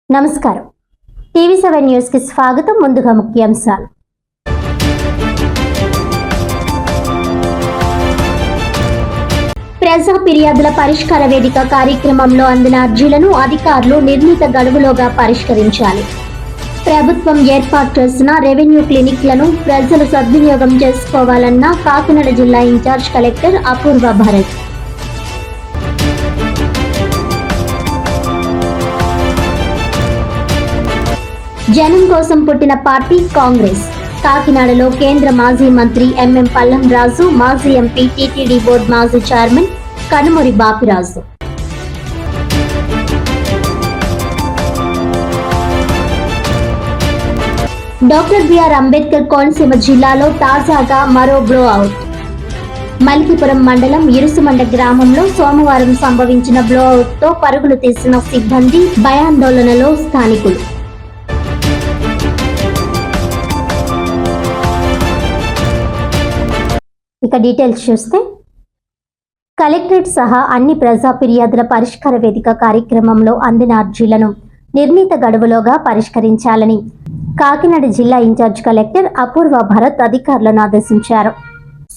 నమస్కారం. టీవీ7 న్యూస్ కి స్వాగతం. ముందుగా ముఖ్యాంశాలు. ప్రజా ఫిర్యాదుల పరిష్కార వేదిక కార్యక్రమంలో అందిన అర్జీలను అధికారులు నిర్ణీత గడువులోగా పరిష్కరించాలి. ప్రభుత్వం ఏర్పాటు చేసిన రెవెన్యూ క్లినిక్లను ప్రజలు సద్వినియోగం చేసుకోవాలన్న కాకినాడ జిల్లా ఇన్ఛార్జ్ కలెక్టర్ అపూర్వ భరత్. జనం కోసం పుట్టిన పార్టీ కాంగ్రెస్. కాకినాడలో కేంద్ర మాజీ మంత్రి ఎంఎం పల్లం రాజు, మాజీ ఎంపీ, టీటీడీ బోర్డు మాజీ chairman Kanumuri Bapiraju. Doctor BR Ambedkar Konaseema జిల్లాలో తాజాగా మరో బ్లో అవుట్. మల్కీపురం మండలం ఇరుసుమండ గ్రామంలో సోమవారం సంభవించిన బ్లో అవుట్ తో పరుగులు తీసిన సిబ్బంది, భయాందోళనలో స్థానికులు. ఇక డీటెయిల్స్ చూస్తే, కలెక్టరేట్ సహా అన్ని ప్రజా ఫిర్యాదుల పరిష్కార వేదిక కార్యక్రమంలో అందిన అర్జీలను నిర్ణీత గడువులోగా పరిష్కరించాలని కాకినాడ జిల్లా ఇన్ఛార్జ్ కలెక్టర్ అపూర్వ భరత్ అధికారులను ఆదేశించారు.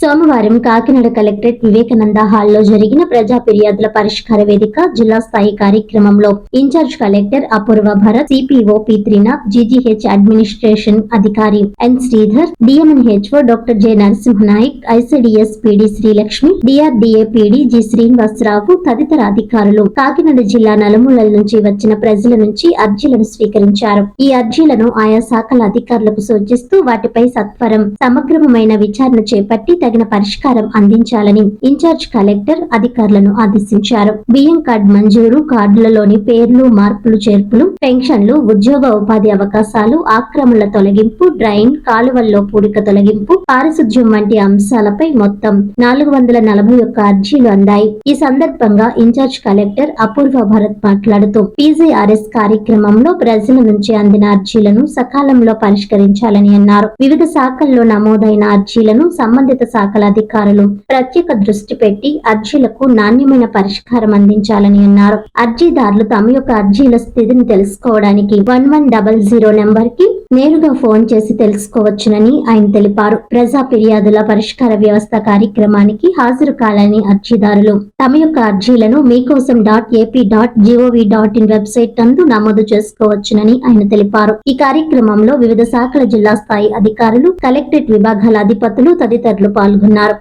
సోమవారం కాకినాడ కలెక్టరేట్ వివేకానంద హాల్లో జరిగిన ప్రజా ఫిర్యాదుల పరిష్కార వేదిక జిల్లా స్థాయి కార్యక్రమంలో in charge collector Apurva Bharat, CPO P Trinath, GGH administration అధికారి N Sridhar, DMNHO doctor J Narasimhanayak, ICDS PD Srilakshmi, DRDA PD G Srinivasarao తదితర అధికారులు కాకినాడ జిల్లా నలుమూలల నుంచి వచ్చిన ప్రజల నుంచి అర్జీలను స్వీకరించారు. ఈ అర్జీలను ఆయా శాఖల అధికారులకు సూచిస్తూ వాటిపై సత్వరం సమగ్రమైన విచారణ చేపట్టి తగిన పరిష్కారం అందించాలని ఇన్ఛార్జ్ కలెక్టర్ అధికారులను ఆదేశించారు. బియ్యం కార్డు మంజూరు, కార్డులలోని పేర్లు, మార్పులు, చేర్పులు, పెన్షన్లు, ఉద్యోగ ఉపాధి అవకాశాలు, ఆక్రమణల తొలగింపు, డ్రైన్, కాలువల్లో పూడిక తొలగింపు, పారిశుధ్యం వంటి అంశాలపై మొత్తం 441 అర్జీలు అందాయి. ఈ సందర్భంగా ఇన్ఛార్జ్ కలెక్టర్ అపూర్వ భరత్ మాట్లాడుతూ పీజీఆర్ఎస్ కార్యక్రమంలో ప్రజల నుంచి అందిన అర్జీలను సకాలంలో పరిష్కరించాలని అన్నారు. వివిధ శాఖల్లో నమోదైన అర్జీలను సంబంధిత శాఖల అధికారులు ప్రత్యేక దృష్టి పెట్టి అర్జీలకు నాణ్యమైన పరిష్కారం అందించాలని అన్నారు. అర్జీదారులు తమ యొక్క అర్జీల స్థితిని తెలుసుకోవడానికి 1100 నెంబర్ కి నేరుగా ఫోన్ చేసి తెలుసుకోవచ్చునని ఆయన తెలిపారు. ప్రజా ఫిర్యాదుల పరిష్కార వ్యవస్థ కార్యక్రమానికి హాజరు కాలని అర్జీదారులు తమ యొక్క అర్జీలను మీకోసం.ap.gov.in వెబ్సైట్ నందు నమోదు చేసుకోవచ్చునని ఆయన తెలిపారు. ఈ కార్యక్రమంలో వివిధ శాఖల జిల్లా స్థాయి అధికారులు, కలెక్టరేట్ విభాగాల అధిపతులు తదితరులు పాల్గొన్నారు.